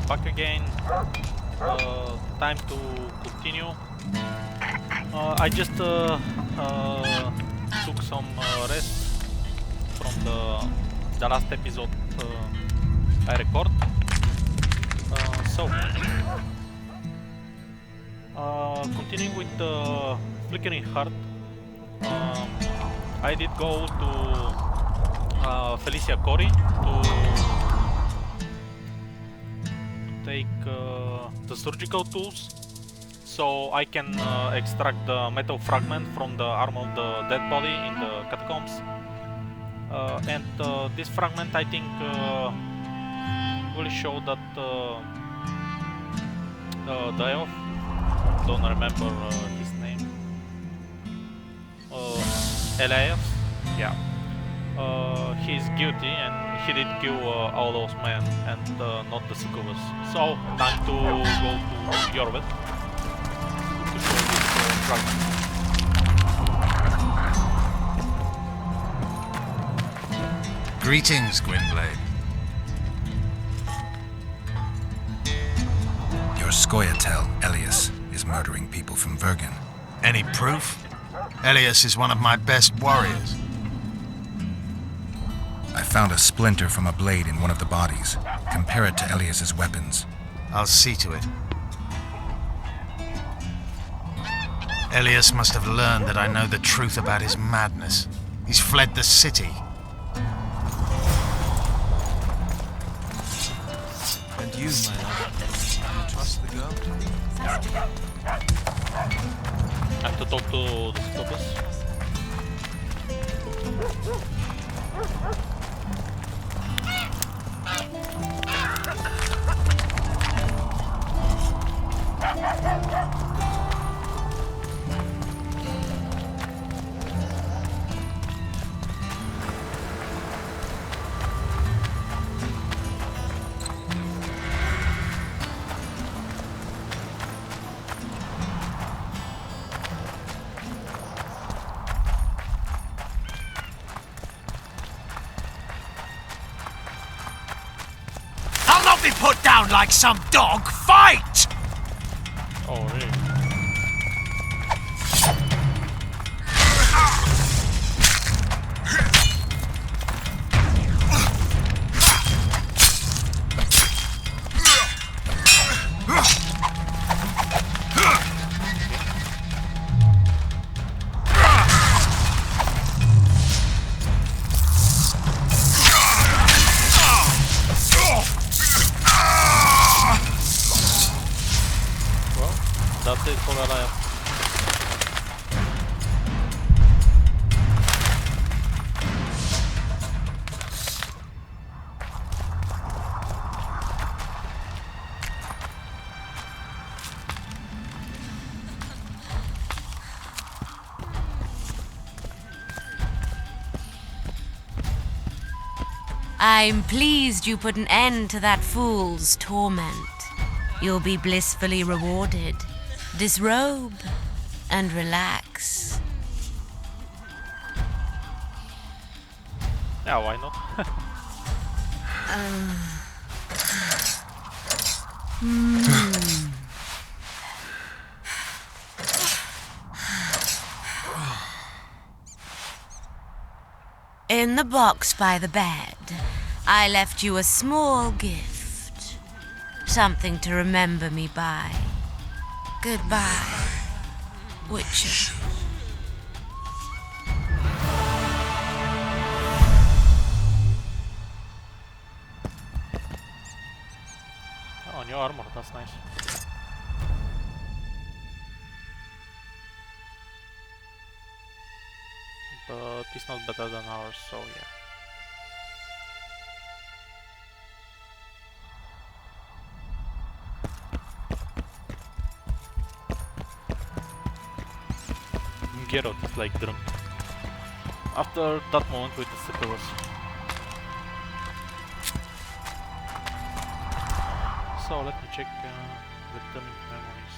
back again. Time to continue. I just took some rest from the last episode I record. So continuing with the Flickering Heart, I did go to Felicia Cori to take the surgical tools, so I can extract the metal fragment from the arm of the dead body in the catacombs. And this fragment, I think, will show that the elf, don't remember his name, Elias, yeah, he's guilty and he did kill all those men and not the succubus. So, time to go to Jorvet to show this fragment. Greetings, Gwynblade. Your Scoia'tael, Elias, is murdering people from Vergen. Any proof? Elias is one of my best warriors. I found a splinter from a blade in one of the bodies. Compare it to Elias's weapons. I'll see to it. Elias must have learned that I know the truth about his madness. He's fled the city. And you, my love, trust the girl? I have to talk to the succubus. I'll not be put down like some dog! Fight! Oh, really? That's it for Elias. I'm pleased you put an end to that fool's torment. You'll be blissfully rewarded. Disrobe and relax. Yeah, why not? In the box by the bed, I left you a small gift. Something to remember me by. Goodbye, Witcher. Oh, new armor, that's nice. But it's not better than ours, so yeah. Geralt is like drunk. After that moment with the succubus. So let me check returning memories.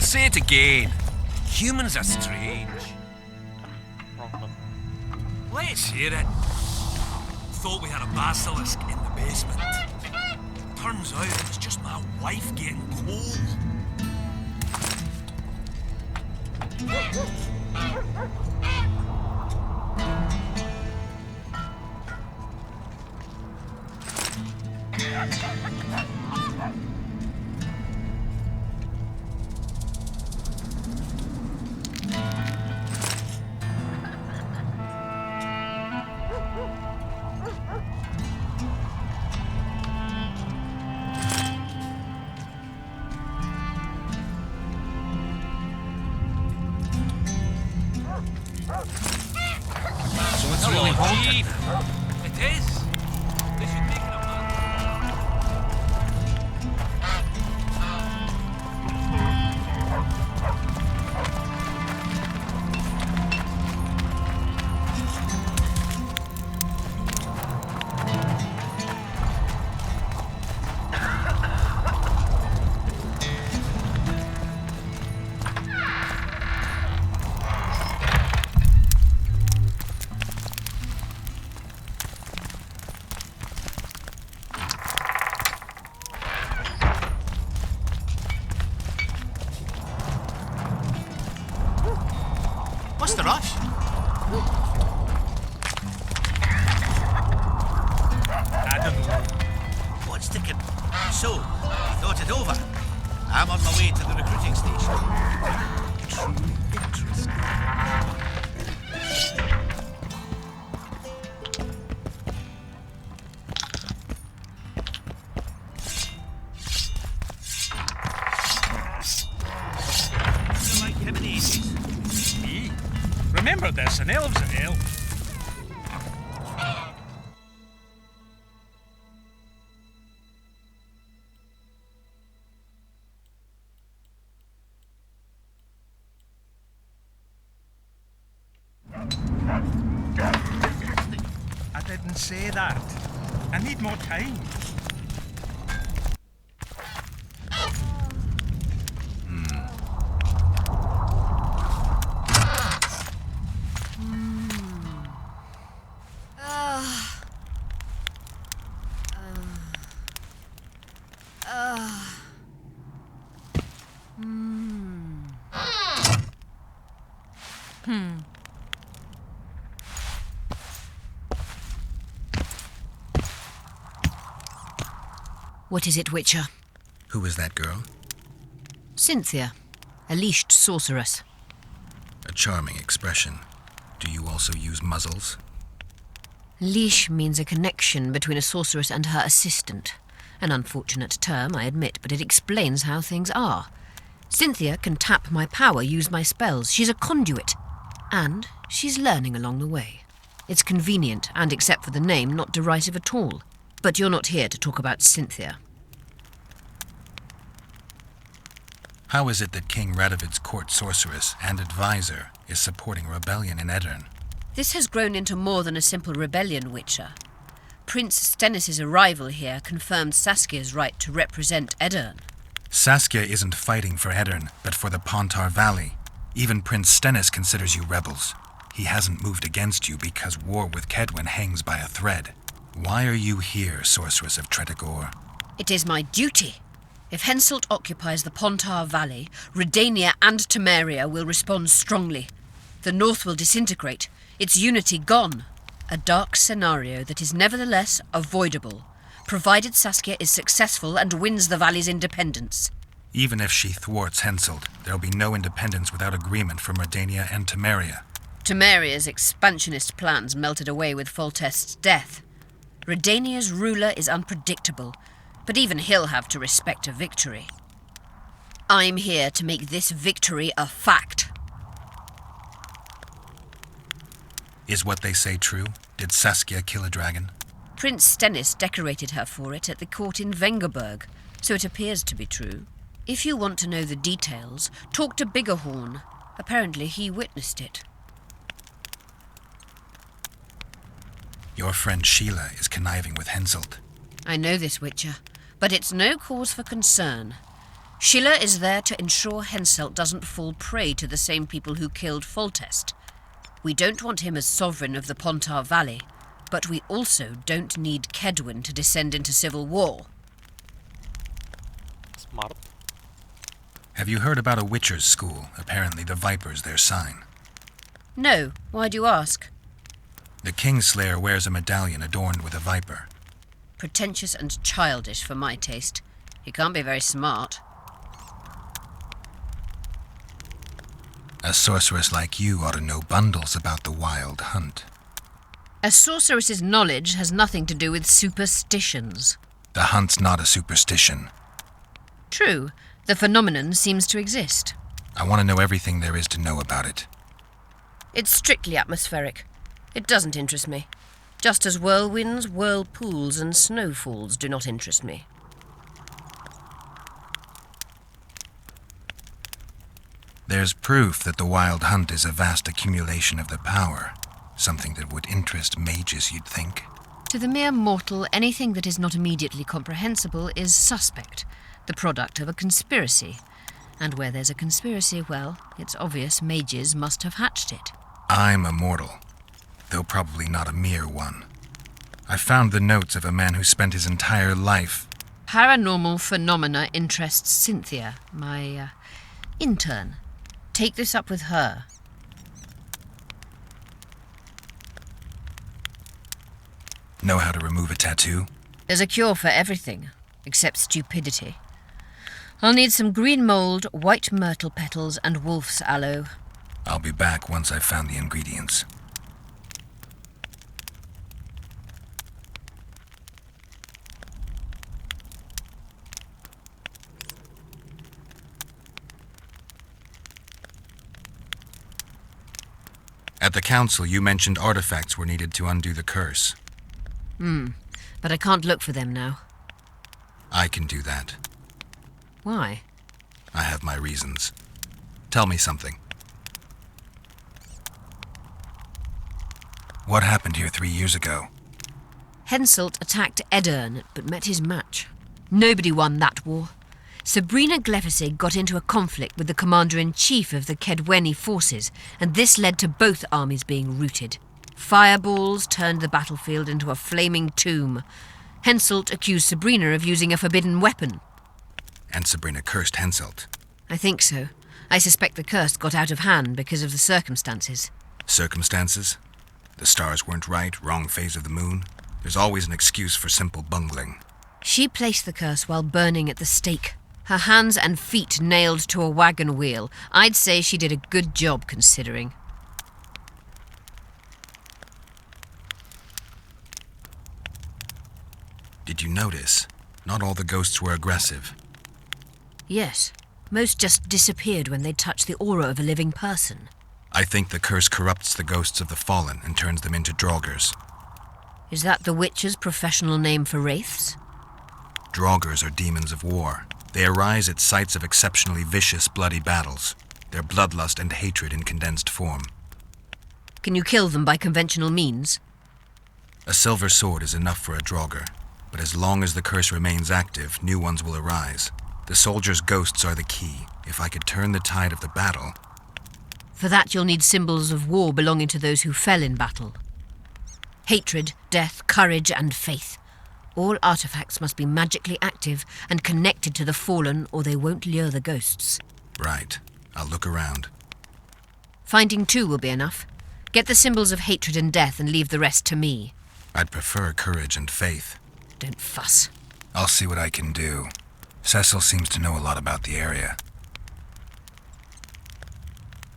say it again. Humans are strange. Wrong button. Let's hear it. Thought we had a basilisk in the basement. Turns out it was just my wife getting cold. So it's Hello, really haunted. Chief. It is. They should make it a man. What's the rush? I don't know. What's the So, you thought it over? I'm on my way to the recruiting station. Truly interesting. Like him in the 80s. Me? Remember this, an elf's an elf. I didn't say that. I need more time. What is it, Witcher? Who is that girl? Cynthia, a leashed sorceress. A charming expression. Do you also use muzzles? Leash means a connection between a sorceress and her assistant. An unfortunate term, I admit, but it explains how things are. Cynthia can tap my power, use my spells. She's a conduit. And she's learning along the way. It's convenient, and except for the name, not derisive at all. But you're not here to talk about Cynthia. How is it that King Radovid's court sorceress and advisor is supporting rebellion in Edirn? This has grown into more than a simple rebellion, Witcher. Prince Stennis' arrival here confirmed Saskia's right to represent Edirn. Saskia isn't fighting for Edirn, but for the Pontar Valley. Even Prince Stennis considers you rebels. He hasn't moved against you because war with Kedwen hangs by a thread. Why are you here, Sorceress of Tretogor? It is my duty. If Henselt occupies the Pontar Valley, Redania and Temeria will respond strongly. The North will disintegrate, its unity gone. A dark scenario that is nevertheless avoidable, provided Saskia is successful and wins the Valley's independence. Even if she thwarts Henselt, there'll be no independence without agreement from Redania and Temeria. Temeria's expansionist plans melted away with Foltest's death. Redania's ruler is unpredictable, but even he'll have to respect a victory. I'm here to make this victory a fact. Is what they say true? Did Saskia kill a dragon? Prince Stennis decorated her for it at the court in Vengerberg, so it appears to be true. If you want to know the details, talk to Biggerhorn. Apparently he witnessed it. Your friend Sheila is conniving with Henselt. I know this, Witcher, but it's no cause for concern. Schiller is there to ensure Henselt doesn't fall prey to the same people who killed Foltest. We don't want him as sovereign of the Pontar Valley, but we also don't need Kedwin to descend into civil war. Smart. Have you heard about a Witcher's school? Apparently the Viper's their sign. No, why do you ask? The Kingslayer wears a medallion adorned with a viper. Pretentious and childish for my taste. He can't be very smart. A sorceress like you ought to know bundles about the wild hunt. A sorceress's knowledge has nothing to do with superstitions. The hunt's not a superstition. True, the phenomenon seems to exist. I want to know everything there is to know about it. It's strictly atmospheric. It doesn't interest me. Just as whirlwinds, whirlpools, and snowfalls do not interest me. There's proof that the wild hunt is a vast accumulation of the power. Something that would interest mages, you'd think. To the mere mortal, anything that is not immediately comprehensible is suspect, the product of a conspiracy. And where there's a conspiracy, well, it's obvious mages must have hatched it. I'm a mortal, though probably not a mere one. I found the notes of a man who spent his entire life... Paranormal phenomena interests Cynthia, my intern. Take this up with her. Know how to remove a tattoo? There's a cure for everything, except stupidity. I'll need some green mold, white myrtle petals, and wolf's aloe. I'll be back once I've found the ingredients. At the council, you mentioned artifacts were needed to undo the curse. But I can't look for them now. I can do that. Why? I have my reasons. Tell me something. What happened here 3 years ago? Henselt attacked Edirn, but met his match. Nobody won that war. Sabrina Glefisig got into a conflict with the commander-in-chief of the Kedweni forces, and this led to both armies being routed. Fireballs turned the battlefield into a flaming tomb. Henselt accused Sabrina of using a forbidden weapon. And Sabrina cursed Henselt. I think so. I suspect the curse got out of hand because of the circumstances. Circumstances? The stars weren't right, wrong phase of the moon. There's always an excuse for simple bungling. She placed the curse while burning at the stake. Her hands and feet nailed to a wagon wheel. I'd say she did a good job, considering. Did you notice? Not all the ghosts were aggressive. Yes. Most just disappeared when they touched the aura of a living person. I think the curse corrupts the ghosts of the fallen and turns them into draugrs. Is that the Witcher's professional name for wraiths? Draugrs are demons of war. They arise at sites of exceptionally vicious, bloody battles. Their bloodlust and hatred in condensed form. Can you kill them by conventional means? A silver sword is enough for a draugr, but as long as the curse remains active, new ones will arise. The soldiers' ghosts are the key. If I could turn the tide of the battle... For that you'll need symbols of war belonging to those who fell in battle. Hatred, death, courage, and faith. All artifacts must be magically active and connected to the fallen, or they won't lure the ghosts. Right. I'll look around. Finding 2 will be enough. Get the symbols of hatred and death and leave the rest to me. I'd prefer courage and faith. Don't fuss. I'll see what I can do. Cecil seems to know a lot about the area.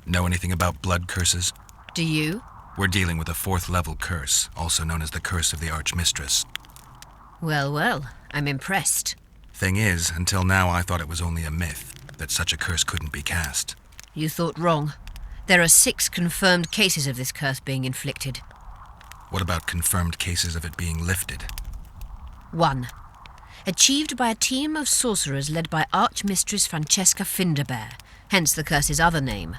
Know anything about blood curses? Do you? We're dealing with a 4th-level curse, also known as the Curse of the Archmistress. Well, well, I'm impressed. Thing is, until now I thought it was only a myth, that such a curse couldn't be cast. You thought wrong. There are 6 confirmed cases of this curse being inflicted. What about confirmed cases of it being lifted? 1. Achieved by a team of sorcerers led by Archmistress Francesca Finderbear, hence the curse's other name.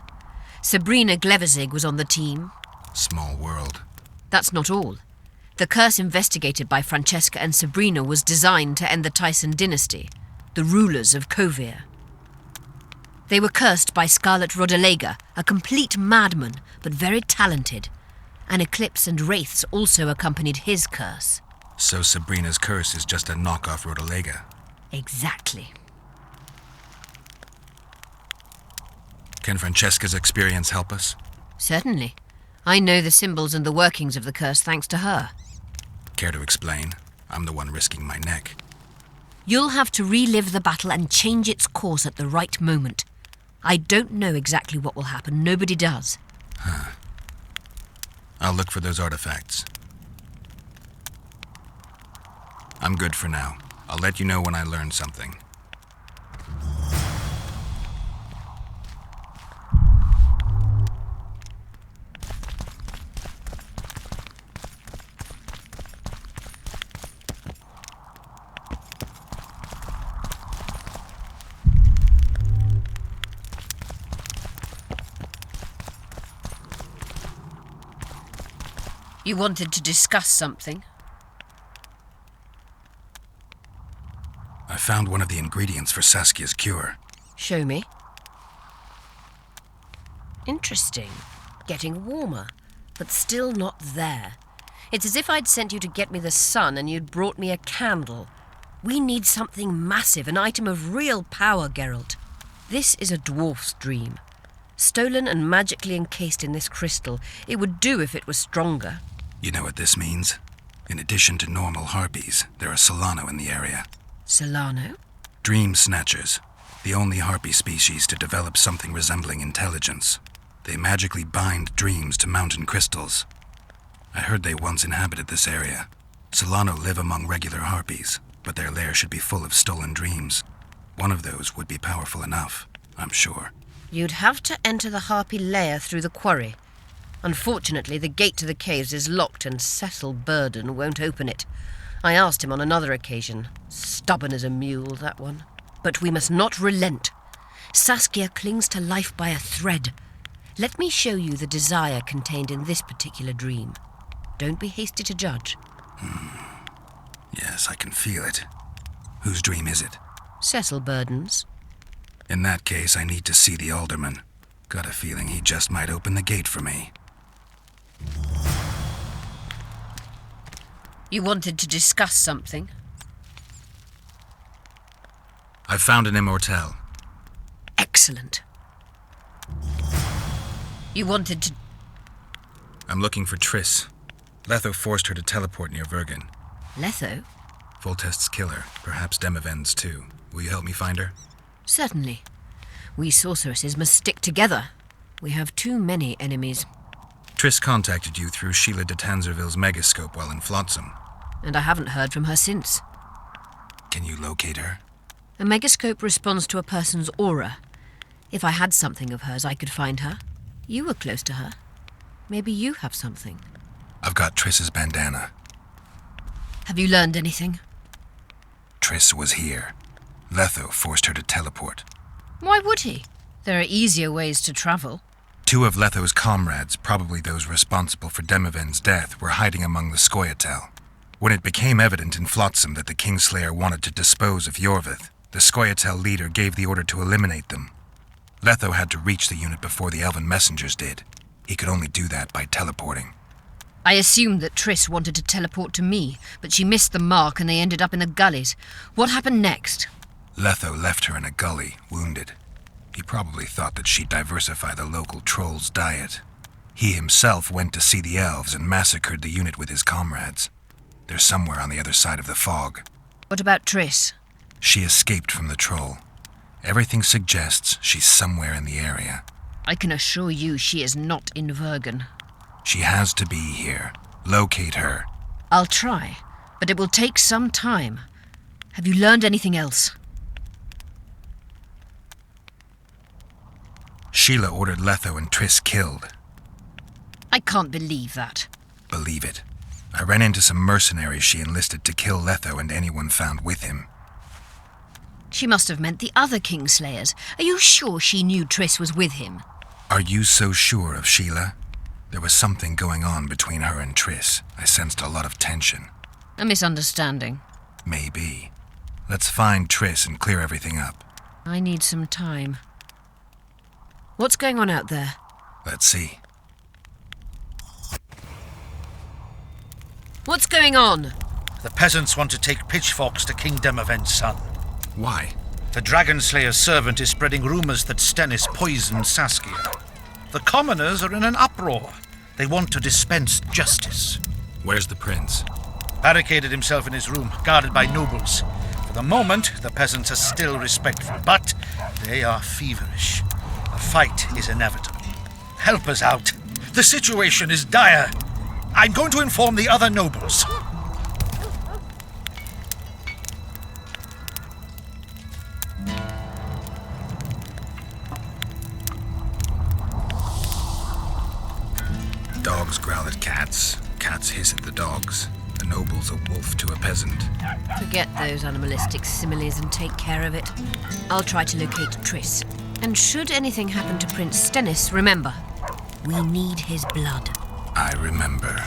Sabrina Glevizig was on the team. Small world. That's not all. The curse investigated by Francesca and Sabrina was designed to end the Tyson dynasty, the rulers of Kovir. They were cursed by Scarlet Rodalega, a complete madman, but very talented. An eclipse and wraiths also accompanied his curse. So Sabrina's curse is just a knockoff Rodalega. Exactly. Can Francesca's experience help us? Certainly. I know the symbols and the workings of the curse thanks to her. Care to explain? I'm the one risking my neck. You'll have to relive the battle and change its course at the right moment. I don't know exactly what will happen. Nobody does. I'll look for those artifacts. I'm good for now. I'll let you know when I learn something. You wanted to discuss something? I found one of the ingredients for Saskia's cure. Show me. Interesting. Getting warmer, but still not there. It's as if I'd sent you to get me the sun and you'd brought me a candle. We need something massive, an item of real power, Geralt. This is a dwarf's dream. Stolen and magically encased in this crystal. It would do if it was stronger. You know what this means? In addition to normal harpies, there are Solano in the area. Solano? Dream snatchers. The only harpy species to develop something resembling intelligence. They magically bind dreams to mountain crystals. I heard they once inhabited this area. Solano live among regular harpies, but their lair should be full of stolen dreams. One of those would be powerful enough, I'm sure. You'd have to enter the harpy lair through the quarry. Unfortunately, the gate to the caves is locked and Cecil Burden won't open it. I asked him on another occasion. Stubborn as a mule, that one. But we must not relent. Saskia clings to life by a thread. Let me show you the desire contained in this particular dream. Don't be hasty to judge. Yes, I can feel it. Whose dream is it? Cecil Burden's. In that case, I need to see the alderman. Got a feeling he just might open the gate for me. You wanted to discuss something? I found an immortelle. Excellent. You wanted to... I'm looking for Triss. Letho forced her to teleport near Vergen. Letho? Foltest's killer, perhaps Demiven's too. Will you help me find her? Certainly. We sorceresses must stick together. We have too many enemies. Triss contacted you through Sheila de Tanzerville's megascope while in Flotsam. And I haven't heard from her since. Can you locate her? A megascope responds to a person's aura. If I had something of hers, I could find her. You were close to her. Maybe you have something. I've got Triss's bandana. Have you learned anything? Triss was here. Letho forced her to teleport. Why would he? There are easier ways to travel. Two of Letho's comrades, probably those responsible for Demiven's death, were hiding among the Scoia'tael. When it became evident in Flotsam that the Kingslayer wanted to dispose of Yorvith, the Scoia'tael leader gave the order to eliminate them. Letho had to reach the unit before the elven messengers did. He could only do that by teleporting. I assumed that Triss wanted to teleport to me, but she missed the mark and they ended up in the gullies. What happened next? Letho left her in a gully, wounded. He probably thought that she'd diversify the local trolls' diet. He himself went to see the elves and massacred the unit with his comrades. They're somewhere on the other side of the fog. What about Triss? She escaped from the troll. Everything suggests she's somewhere in the area. I can assure you she is not in Vergen. She has to be here. Locate her. I'll try, but it will take some time. Have you learned anything else? Sheila ordered Letho and Triss killed. I can't believe that. Believe it. I ran into some mercenaries she enlisted to kill Letho and anyone found with him. She must have meant the other Kingslayers. Are you sure she knew Triss was with him? Are you so sure of Sheila? There was something going on between her and Triss. I sensed a lot of tension. A misunderstanding. Maybe. Let's find Triss and clear everything up. I need some time. What's going on out there? Let's see. What's going on? The peasants want to take pitchforks to King Demavend's son. Why? The Dragon Slayer's servant is spreading rumors that Stennis poisoned Saskia. The commoners are in an uproar. They want to dispense justice. Where's the prince? Barricaded himself in his room, guarded by nobles. For the moment, the peasants are still respectful, but they are feverish. A fight is inevitable. Help us out. The situation is dire. I'm going to inform the other nobles. Dogs growl at cats. Cats hiss at the dogs. The noble's a wolf to a peasant. Forget those animalistic similes and take care of it. I'll try to locate Triss. And should anything happen to Prince Stennis, remember, we need his blood. I remember.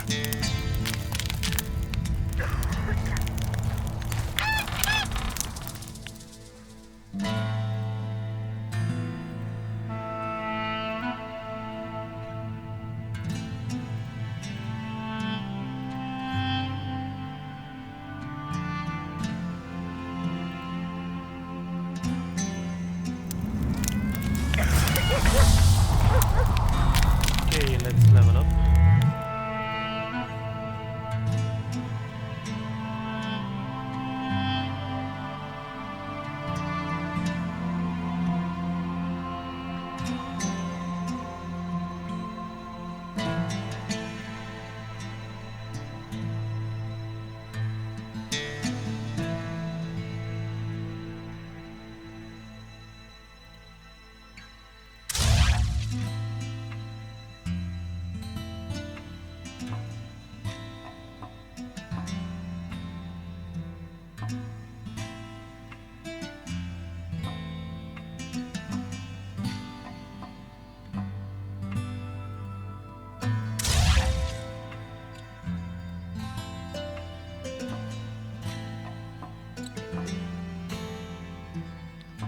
Okay, let's level up.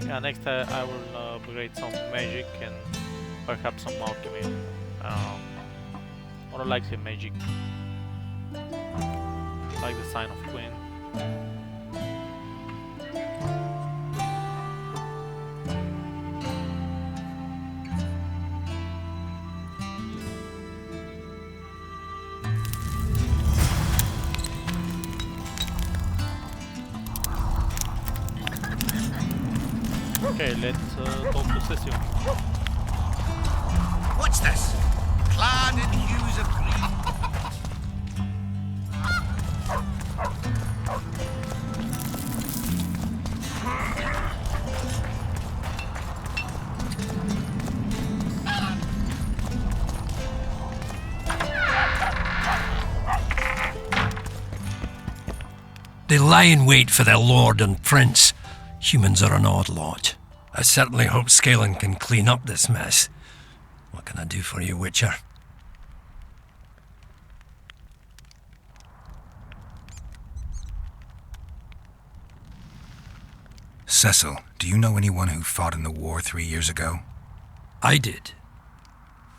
Yeah, next I will upgrade some magic and perhaps some alchemy. Or likely magic. Like the Sign of Queen. Okay, let's talk to Cecil. What's this? Clad in hues of green. They lie in wait for their lord and prince. Humans are an odd lot. I certainly hope Scalen can clean up this mess. What can I do for you, Witcher? Cecil, do you know anyone who fought in the war 3 years ago? I did.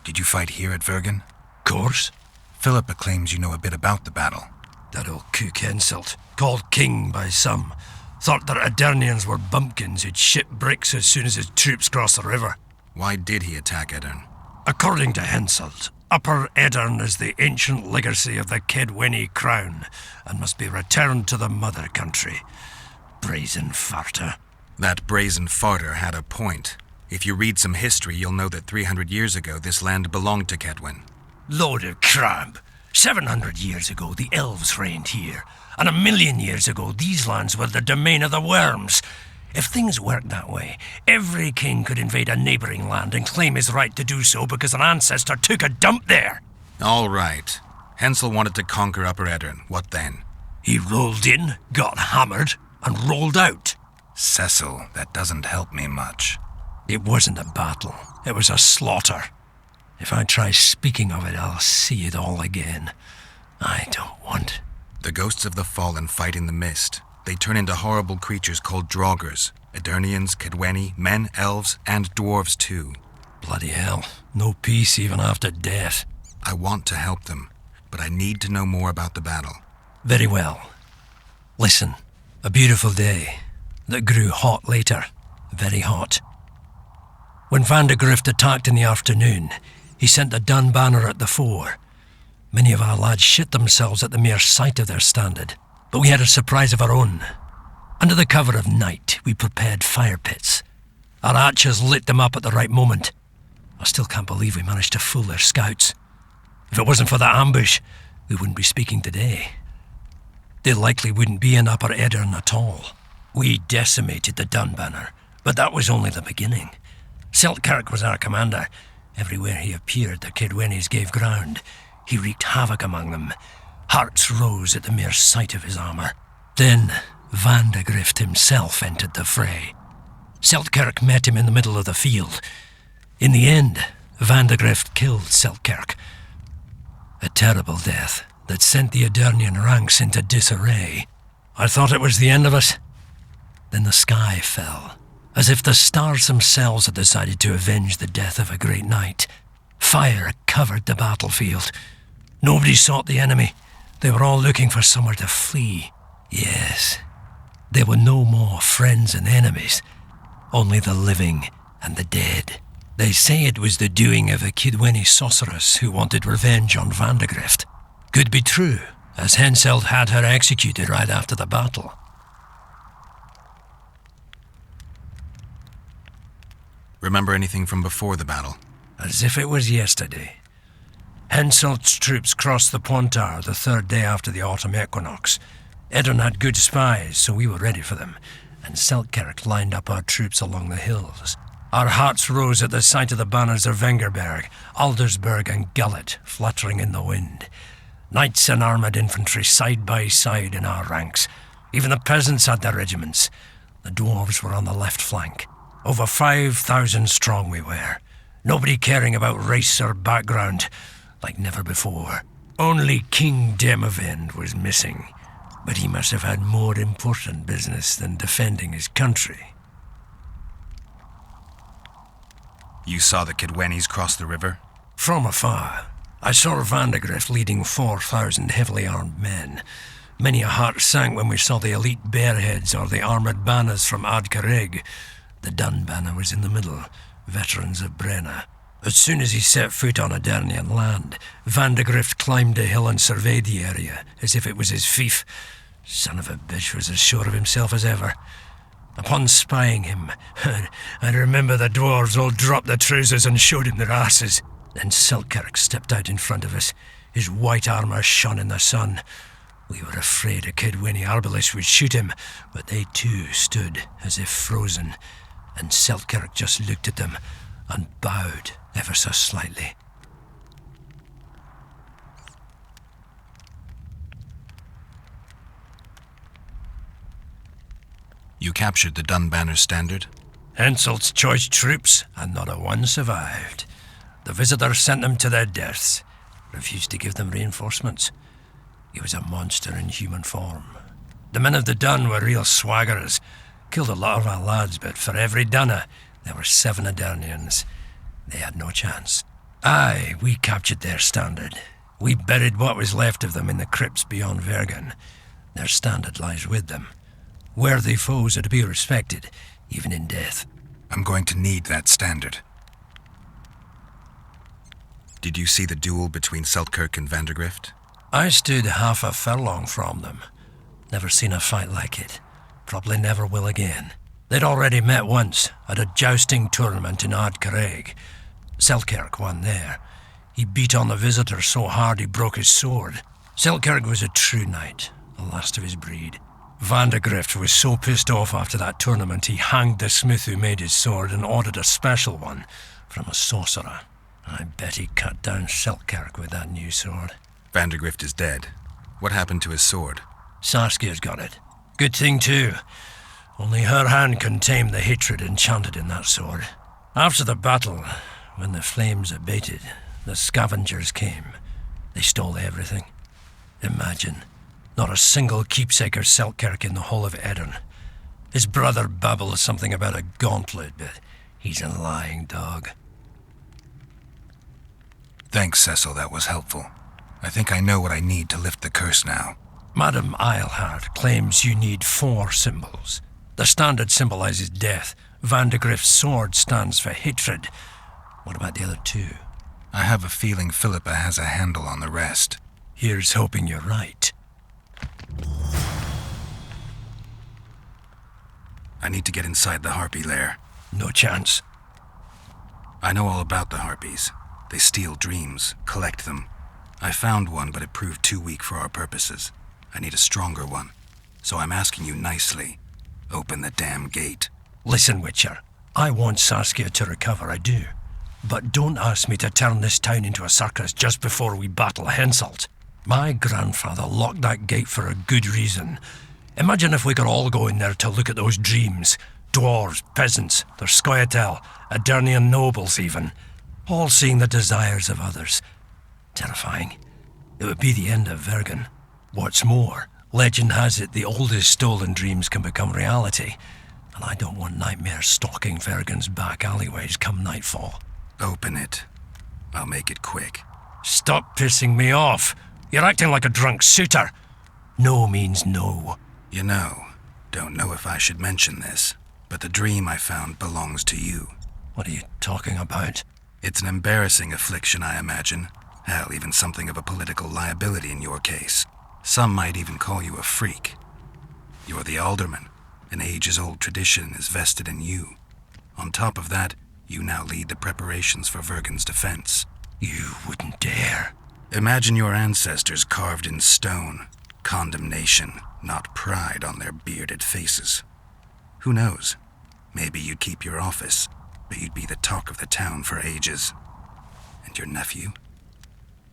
Did you fight here at Vergen? Course. Philippa claims you know a bit about the battle. That old cook insult, called king by some, thought that Aedirnians were bumpkins who'd ship bricks as soon as his troops crossed the river. Why did he attack Edirn? According to Henselt, Upper Edirn is the ancient legacy of the Kedwenny crown and must be returned to the mother country. Brazen farter. That brazen farter had a point. If you read some history, you'll know that 300 years ago this land belonged to Kedwen. Load of crab. 700 years ago, the elves reigned here. And 1,000,000 years ago, these lands were the domain of the worms. If things worked that way, every king could invade a neighboring land and claim his right to do so because an ancestor took a dump there. All right. Hensel wanted to conquer Upper Edirn. What then? He rolled in, got hammered, and rolled out. Cecil, that doesn't help me much. It wasn't a battle. It was a slaughter. If I try speaking of it, I'll see it all again. I don't want... The ghosts of the fallen fight in the mist. They turn into horrible creatures called Draugrs. Aedirnians, Kedwenny, men, elves, and dwarves too. Bloody hell. No peace even after death. I want to help them, but I need to know more about the battle. Very well. Listen, a beautiful day that grew hot later. Very hot. When Van de Grift attacked in the afternoon, he sent a dun banner at the fore. Many of our lads shit themselves at the mere sight of their standard, but we had a surprise of our own. Under the cover of night, we prepared fire pits. Our archers lit them up at the right moment. I still can't believe we managed to fool their scouts. If it wasn't for that ambush, we wouldn't be speaking today. They likely wouldn't be in Upper Edirn at all. We decimated the Dun banner, but that was only the beginning. Seltkirk was our commander. Everywhere he appeared, the Kidwennies gave ground. He wreaked havoc among them. Hearts rose at the mere sight of his armour. Then Van de Grift himself entered the fray. Seltkirk met him in the middle of the field. In the end, Van de Grift killed Seltkirk. A terrible death that sent the Edirnian ranks into disarray. I thought it was the end of us. Then the sky fell, as if the stars themselves had decided to avenge the death of a great knight. Fire covered the battlefield. Nobody sought the enemy. They were all looking for somewhere to flee. Yes, there were no more friends and enemies, only the living and the dead. They say it was the doing of a Kidwenny sorceress who wanted revenge on Van de Grift. Could be true, as Henselt had her executed right after the battle. Remember anything from before the battle? As if it was yesterday. Henselt's troops crossed the Pontard the third day after the autumn equinox. Edirn had good spies, so we were ready for them, and Seltkirk lined up our troops along the hills. Our hearts rose at the sight of the banners of Vengerberg, Aldersberg and Gullet fluttering in the wind. Knights and armoured infantry side by side in our ranks. Even the peasants had their regiments. The dwarves were on the left flank. Over 5,000 strong we were. Nobody caring about race or background, like never before. Only King Demavend was missing, but he must have had more important business than defending his country. You saw the Kidwennies cross the river? From afar, I saw Van de Grift leading 4,000 heavily armed men. Many a heart sank when we saw the elite bearheads or the armoured banners from Ardcarrig. The Dun banner was in the middle, veterans of Brenna. As soon as he set foot on Edirnian land, Van de Grift climbed a hill and surveyed the area, as if it was his fief. Son of a bitch was as sure of himself as ever. Upon spying him, I remember the dwarves all dropped their trousers and showed him their asses. Then Seltkirk stepped out in front of us. His white armour shone in the sun. We were afraid a Kidwenny arbalist would shoot him, but they too stood as if frozen, and Seltkirk just looked at them and bowed ever so slightly. You captured the Dun banner standard? Henselt's choice troops, and not a one survived. The visitor sent them to their deaths, refused to give them reinforcements. He was a monster in human form. The men of the Dun were real swaggerers. Killed a lot of our lads, but for every Dunner, there were 7 Edirnians. They had no chance. Aye, we captured their standard. We buried what was left of them in the crypts beyond Vergen. Their standard lies with them. Worthy foes are to be respected, even in death. I'm going to need that standard. Did you see the duel between Seltkirk and Van de Grift? I stood half a furlong from them. Never seen a fight like it. Probably never will again. They'd already met once at a jousting tournament in Ardcarrig. Seltkirk won there. He beat on the visitor so hard he broke his sword. Seltkirk was a true knight, the last of his breed. Van de Grift was so pissed off after that tournament he hanged the smith who made his sword and ordered a special one from a sorcerer. I bet he cut down Seltkirk with that new sword. Van de Grift is dead. What happened to his sword? Saskia's got it. Good thing too. Only her hand can tame the hatred enchanted in that sword. After the battle, when the flames abated, the scavengers came. They stole everything. Imagine, not a single keepsake of Seltkirk in the whole of Edirn. His brother babbled something about a gauntlet, but he's a lying dog. Thanks, Cecil, that was helpful. I think I know what I need to lift the curse now. Madame Eilhard claims you need 4 symbols. The standard symbolizes death. Vandegrift's sword stands for hatred. What about the other 2? I have a feeling Philippa has a handle on the rest. Here's hoping you're right. I need to get inside the harpy lair. No chance. I know all about the harpies. They steal dreams, collect them. I found one, but it proved too weak for our purposes. I need a stronger one. So I'm asking you nicely, open the damn gate. Listen, Witcher. I want Saskia to recover, I do. But don't ask me to turn this town into a circus just before we battle Henselt. My grandfather locked that gate for a good reason. Imagine if we could all go in there to look at those dreams. Dwarves, peasants, their scoia'tael, Adernian nobles even. All seeing the desires of others. Terrifying. It would be the end of Vergen. What's more, legend has it the oldest stolen dreams can become reality. And I don't want nightmares stalking Vergen's back alleyways come nightfall. Open it. I'll make it quick. Stop pissing me off. You're acting like a drunk suitor. No means no. You know, don't know if I should mention this, but the dream I found belongs to you. What are you talking about? It's an embarrassing affliction, I imagine. Hell, even something of a political liability in your case. Some might even call you a freak. You're the alderman. An ages-old tradition is vested in you. On top of that, you now lead the preparations for Vergen's defense. You wouldn't dare. Imagine your ancestors carved in stone. Condemnation, not pride on their bearded faces. Who knows? Maybe you'd keep your office, but you'd be the talk of the town for ages. And your nephew?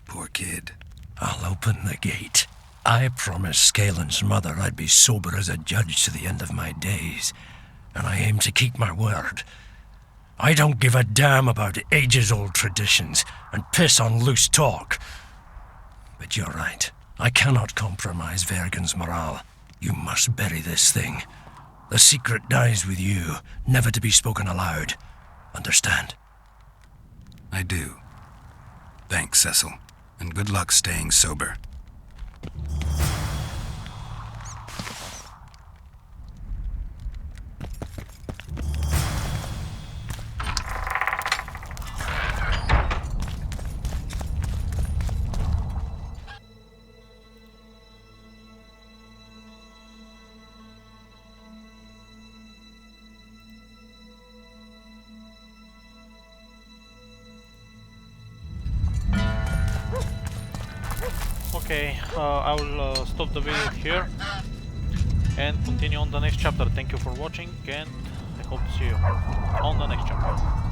Poor kid. I'll open the gate. I promised Scalen's mother I'd be sober as a judge to the end of my days, and I aim to keep my word. I don't give a damn about ages-old traditions and piss on loose talk. But you're right. I cannot compromise Vergen's morale. You must bury this thing. The secret dies with you, never to be spoken aloud. Understand? I do. Thanks, Cecil, and good luck staying sober. Okay, I will stop the video here and continue on the next chapter. Thank you for watching, and I hope to see you on the next chapter.